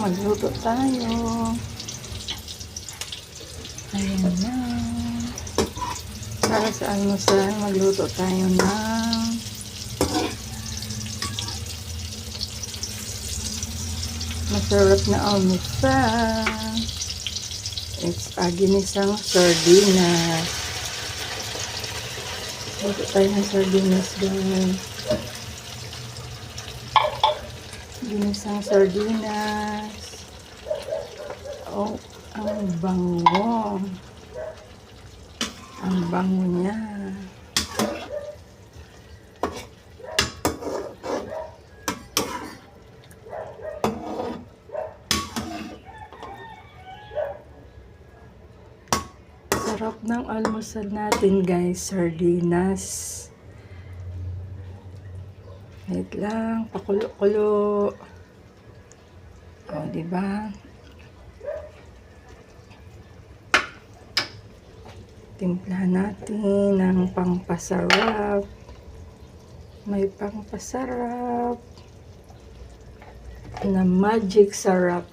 magluto tayo. Ayan na. Para sa almusal, magluto tayo ng masarap na almusal. It's ginisang sardinas. Luto tayo ng sardinas, guys. Ginisang sardinas. Oh, ang bango. Ang bango niya. Sarap ng almusal natin, guys. Sardinas. Wait lang, pakulo-kulo. O, diba? Timplahan natin ng pangpasarap. May pangpasarap na magic sarap.